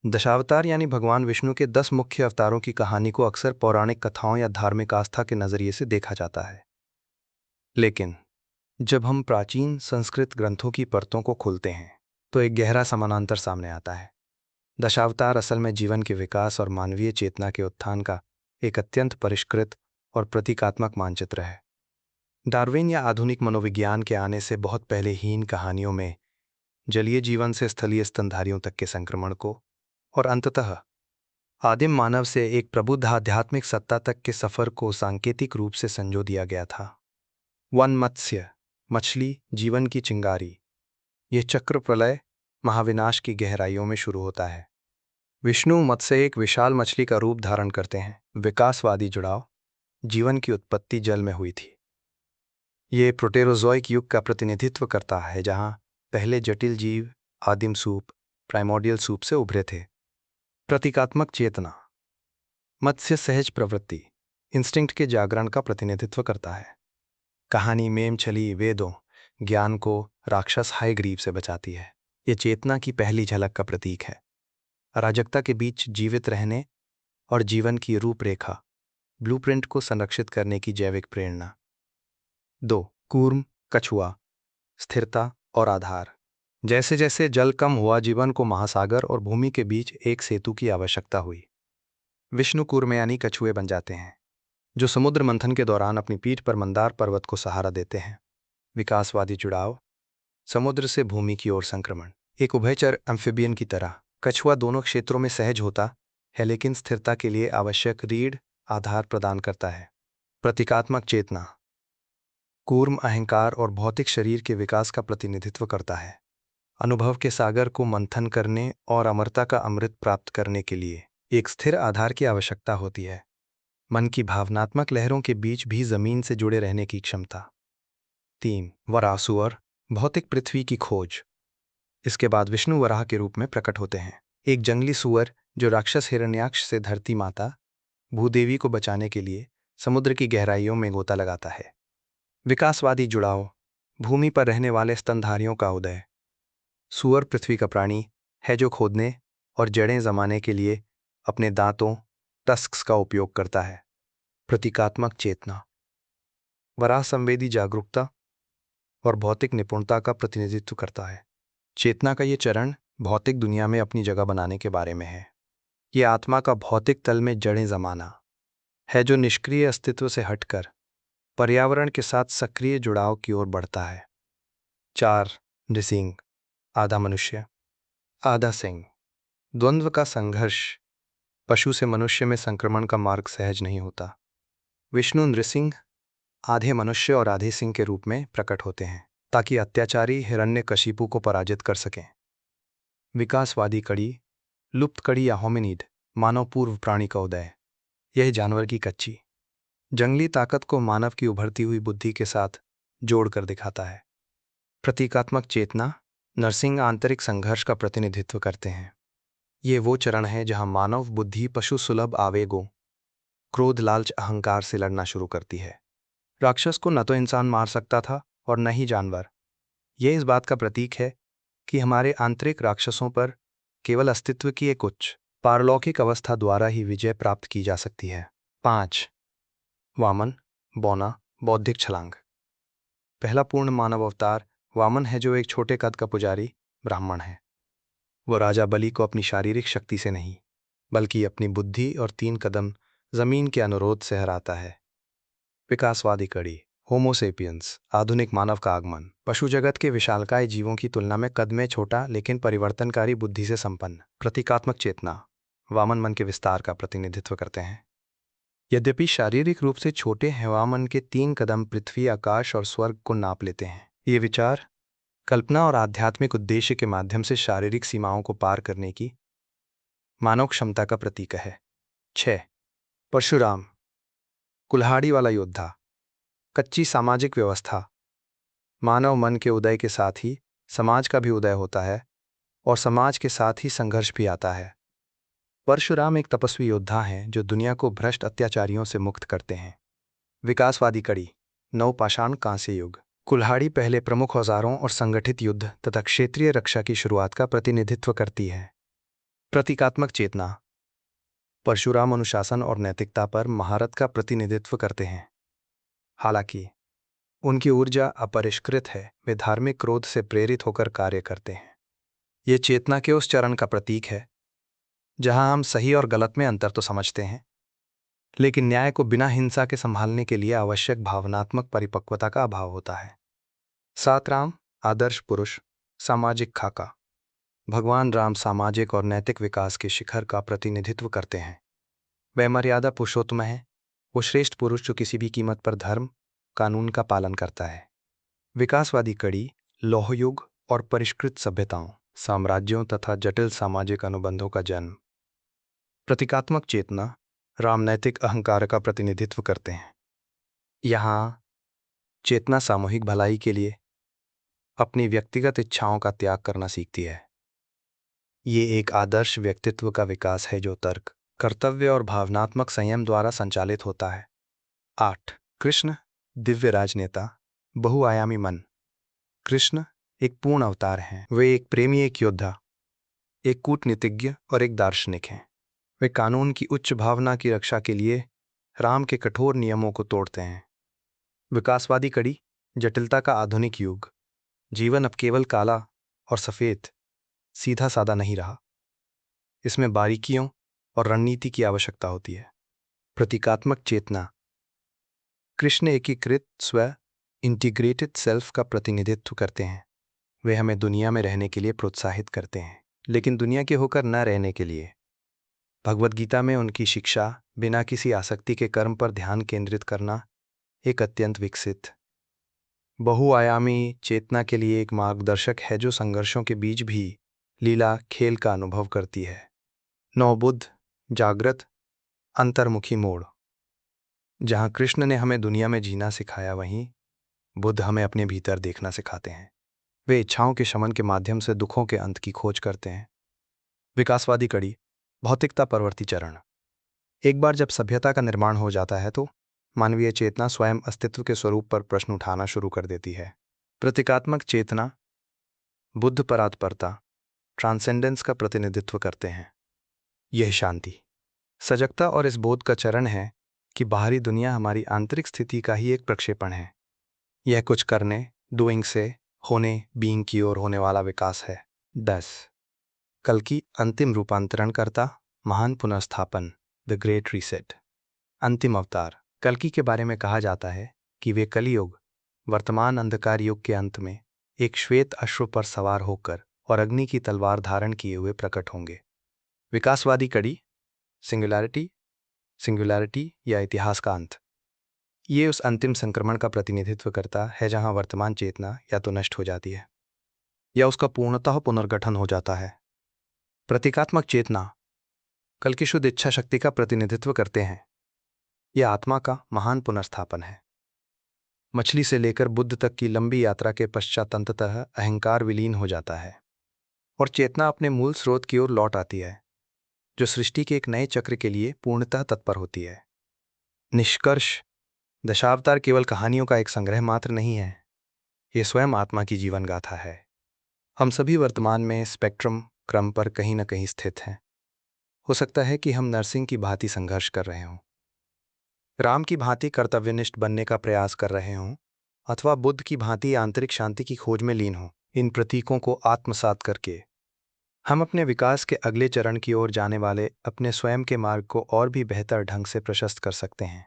दशावतार यानी भगवान विष्णु के 10 मुख्य अवतारों की कहानी को अक्सर पौराणिक कथाओं या धार्मिक आस्था के नजरिए से देखा जाता है। लेकिन जब हम प्राचीन संस्कृत ग्रंथों की परतों को खोलते हैं तो एक गहरा समानांतर सामने आता है। दशावतार असल में जीवन के विकास और मानवीय चेतना के उत्थान का एक अत्यंत परिष्कृत और प्रतीकात्मक मानचित्र है। डार्विन या आधुनिक मनोविज्ञान के आने से बहुत पहले ही इन कहानियों में जलीय जीवन से स्थलीय स्तनधारियों तक के संक्रमण को और अंततः आदिम मानव से एक प्रबुद्ध आध्यात्मिक सत्ता तक के सफर को सांकेतिक रूप से संजो दिया गया था। वन मत्स्य, मछली, जीवन की चिंगारी। यह चक्र प्रलय महाविनाश की गहराइयों में शुरू होता है। विष्णु मत्स्य एक विशाल मछली का रूप धारण करते हैं। विकासवादी जुड़ाव। जीवन की उत्पत्ति जल में हुई थी। ये प्रोटेरोजोइक युग का प्रतिनिधित्व करता है जहां पहले जटिल जीव आदिम सूप प्राइमोर्डियल सूप से उभरे थे। प्रतीकात्मक चेतना। मत्स्य सहज प्रवृत्ति इंस्टिंक्ट के जागरण का प्रतिनिधित्व करता है। कहानी मेम छली वेदों ज्ञान को राक्षस हायग्रीव से बचाती है। ये चेतना की पहली झलक का प्रतीक है। अराजकता के बीच जीवित रहने और जीवन की रूपरेखा ब्लूप्रिंट को संरक्षित करने की जैविक प्रेरणा। 2. कूर्म कछुआ स्थिरता और आधार। जैसे जैसे जल कम हुआ जीवन को महासागर और भूमि के बीच एक सेतु की आवश्यकता हुई। विष्णु कूर्म यानी कछुए बन जाते हैं जो समुद्र मंथन के दौरान अपनी पीठ पर मंदार पर्वत को सहारा देते हैं। विकासवादी जुड़ाव। समुद्र से भूमि की ओर संक्रमण। एक उभयचर एम्फिबियन की तरह कछुआ दोनों क्षेत्रों में सहज होता है लेकिन स्थिरता के लिए आवश्यक रीढ़ आधार प्रदान करता है। प्रतीकात्मक चेतना। कूर्म अहंकार और भौतिक शरीर के विकास का प्रतिनिधित्व करता है। अनुभव के सागर को मंथन करने और अमरता का अमृत प्राप्त करने के लिए एक स्थिर आधार की आवश्यकता होती है। मन की भावनात्मक लहरों के बीच भी जमीन से जुड़े रहने की क्षमता। 3. वराह सुअर भौतिक पृथ्वी की खोज। इसके बाद विष्णु वराह के रूप में प्रकट होते हैं, एक जंगली सुअर जो राक्षस हिरण्याक्ष से धरती माता भूदेवी को बचाने के लिए समुद्र की गहराइयों में गोता लगाता है। विकासवादी जुड़ाव। भूमि पर रहने वाले स्तनधारियों का उदय। सुअर पृथ्वी का प्राणी है जो खोदने और जड़ें जमाने के लिए अपने दांतों टस्क्स का उपयोग करता है। प्रतीकात्मक चेतना। वराह संवेदी जागरूकता और भौतिक निपुणता का प्रतिनिधित्व करता है। चेतना का ये चरण भौतिक दुनिया में अपनी जगह बनाने के बारे में है। ये आत्मा का भौतिक तल में जड़ें जमाना है जो निष्क्रिय अस्तित्व से हटकर पर्यावरण के साथ सक्रिय जुड़ाव की ओर बढ़ता है। 4. नृसिंह आधा मनुष्य आधा सिंह। द्वंद्व का संघर्ष। पशु से मनुष्य में संक्रमण का मार्ग सहज नहीं होता। विष्णु नृसिंह आधे मनुष्य और आधे सिंह के रूप में प्रकट होते हैं ताकि अत्याचारी हिरण्यकशिपु को पराजित कर सकें। विकासवादी कड़ी। लुप्त कड़ी या होमिनिड मानव पूर्व प्राणी का उदय। यह जानवर की कच्ची जंगली ताकत को मानव की उभरती हुई बुद्धि के साथ जोड़कर दिखाता है। प्रतीकात्मक चेतना। नरसिंह आंतरिक संघर्ष का प्रतिनिधित्व करते हैं। ये वो चरण है जहां मानव बुद्धि पशु सुलभ आवेगों क्रोध लालच अहंकार से लड़ना शुरू करती है। राक्षस को न तो इंसान मार सकता था और न ही जानवर। यह इस बात का प्रतीक है कि हमारे आंतरिक राक्षसों पर केवल अस्तित्व की एक उच्च पारलौकिक अवस्था द्वारा ही विजय प्राप्त की जा सकती है। 5. वामन बौना बौद्धिक छलांग। पहला पूर्ण मानव अवतार वामन है जो एक छोटे कद का पुजारी ब्राह्मण है। वो राजा बलि को अपनी शारीरिक शक्ति से नहीं बल्कि अपनी बुद्धि और 3 कदम जमीन के अनुरोध से हराता है। विकासवादी कड़ी। होमोसेपियंस आधुनिक मानव का आगमन। पशु जगत के विशालकाय जीवों की तुलना में कद में छोटा लेकिन परिवर्तनकारी बुद्धि से संपन्न। प्रतीकात्मक चेतना। वामन मन के विस्तार का प्रतिनिधित्व करते हैं। यद्यपि शारीरिक रूप से छोटे हैं वामन के 3 कदम पृथ्वी आकाश और स्वर्ग को नाप लेते हैं। ये विचार कल्पना और आध्यात्मिक उद्देश्य के माध्यम से शारीरिक सीमाओं को पार करने की मानव क्षमता का प्रतीक है। 6. परशुराम कुल्हाड़ी वाला योद्धा। कच्ची सामाजिक व्यवस्था। मानव मन के उदय के साथ ही समाज का भी उदय होता है और समाज के साथ ही संघर्ष भी आता है। परशुराम एक तपस्वी योद्धा हैं जो दुनिया को भ्रष्ट अत्याचारियों से मुक्त करते हैं। विकासवादी कड़ी। नवपाषाण कांस्य युग। कुल्हाड़ी पहले प्रमुख औजारों और संगठित युद्ध तथा क्षेत्रीय रक्षा की शुरुआत का प्रतिनिधित्व करती है। प्रतीकात्मक चेतना परशुराम अनुशासन और नैतिकता पर महारत का प्रतिनिधित्व करते हैं। हालांकि उनकी ऊर्जा अपरिष्कृत है, वे धार्मिक क्रोध से प्रेरित होकर कार्य करते हैं। ये चेतना के उस चरण का प्रतीक है जहां हम सही और गलत में अंतर तो समझते हैं, लेकिन न्याय को बिना हिंसा के संभालने के लिए आवश्यक भावनात्मक परिपक्वता का अभाव होता है। सात राम आदर्श पुरुष, सामाजिक खाका। भगवान राम सामाजिक और नैतिक विकास के शिखर का प्रतिनिधित्व करते हैं। वे मर्यादा पुरुषोत्तम है, वो श्रेष्ठ पुरुष जो किसी भी कीमत पर धर्म कानून का पालन करता है। विकासवादी कड़ी लौह युग और परिष्कृत सभ्यताओं, साम्राज्यों तथा जटिल सामाजिक अनुबंधों का जन्म। प्रतीकात्मक चेतना राम नैतिक अहंकार का प्रतिनिधित्व करते हैं। यहाँ चेतना सामूहिक भलाई के लिए अपनी व्यक्तिगत इच्छाओं का त्याग करना सीखती है। ये एक आदर्श व्यक्तित्व का विकास है जो तर्क, कर्तव्य और भावनात्मक संयम द्वारा संचालित होता है। 8 कृष्ण दिव्य राजनेता, बहुआयामी मन। कृष्ण एक पूर्ण अवतार हैं। वे एक प्रेमी, एक योद्धा, एक कूटनीतिज्ञ और एक दार्शनिक हैं। वे कानून की उच्च भावना की रक्षा के लिए राम के कठोर नियमों को तोड़ते हैं। विकासवादी कड़ी जटिलता का आधुनिक युग। जीवन अब केवल काला और सफेद सीधा सादा नहीं रहा, इसमें बारीकियों और रणनीति की आवश्यकता होती है। प्रतीकात्मक चेतना कृष्ण एकीकृत स्व, इंटीग्रेटेड सेल्फ का प्रतिनिधित्व करते हैं। वे हमें दुनिया में रहने के लिए प्रोत्साहित करते हैं, लेकिन दुनिया के होकर न रहने के लिए। भगवद गीता में उनकी शिक्षा बिना किसी आसक्ति के कर्म पर ध्यान केंद्रित करना एक अत्यंत विकसित बहुआयामी चेतना के लिए एक मार्गदर्शक है जो संघर्षों के बीच भी लीला खेल का अनुभव करती है। 9 बुद्ध जागृत अंतर्मुखी मोड़। जहां कृष्ण ने हमें दुनिया में जीना सिखाया, वहीं बुद्ध हमें अपने भीतर देखना सिखाते हैं। वे इच्छाओं के शमन के माध्यम से दुखों के अंत की खोज करते हैं। विकासवादी कड़ी भौतिकता परवर्ती चरण। एक बार जब सभ्यता का निर्माण हो जाता है तो मानवीय चेतना स्वयं अस्तित्व के स्वरूप पर प्रश्न उठाना शुरू कर देती है। प्रतीकात्मक चेतना बुद्ध परात्परता, ट्रांसेंडेंस का प्रतिनिधित्व करते हैं। यह शांति, सजगता और इस बोध का चरण है कि बाहरी दुनिया हमारी आंतरिक स्थिति का ही एक प्रक्षेपण है। यह कुछ करने, डूइंग से होने, बीइंग की ओर होने वाला विकास है। 10 कल्कि अंतिम रूपांतरणकर्ता, महान पुनर्स्थापन, द ग्रेट रीसेट। अंतिम अवतार कल्कि के बारे में कहा जाता है कि वे कलियुग, वर्तमान अंधकार युग के अंत में एक श्वेत अश्व पर सवार होकर और अग्नि की तलवार धारण किए हुए प्रकट होंगे। विकासवादी कड़ी सिंगुलैरिटी या इतिहास का अंत। ये उस अंतिम संक्रमण का प्रतिनिधित्व करता है जहां वर्तमान चेतना या तो नष्ट हो जाती है या उसका पूर्णतः पुनर्गठन हो जाता है। प्रतीकात्मक चेतना कल की शुद्ध इच्छा शक्ति का प्रतिनिधित्व करते हैं। यह आत्मा का महान पुनर्स्थापन है। मछली से लेकर बुद्ध तक की लंबी यात्रा के पश्चात अंततः अहंकार विलीन हो जाता है और चेतना अपने मूल स्रोत की ओर लौट आती है, जो सृष्टि के एक नए चक्र के लिए पूर्णतः तत्पर होती है। निष्कर्ष, दशावतार केवल कहानियों का एक संग्रह मात्र नहीं है, ये स्वयं आत्मा की जीवन गाथा है। हम सभी वर्तमान में स्पेक्ट्रम क्रम पर कहीं न कहीं स्थित हैं। हो सकता है कि हम नरसिंह की भांति संघर्ष कर रहे हों, राम की भांति कर्तव्यनिष्ठ बनने का प्रयास कर रहे हों, अथवा बुद्ध की भांति आंतरिक शांति की खोज में लीन हों। इन प्रतीकों को आत्मसात करके हम अपने विकास के अगले चरण की ओर जाने वाले अपने स्वयं के मार्ग को और भी बेहतर ढंग से प्रशस्त कर सकते हैं।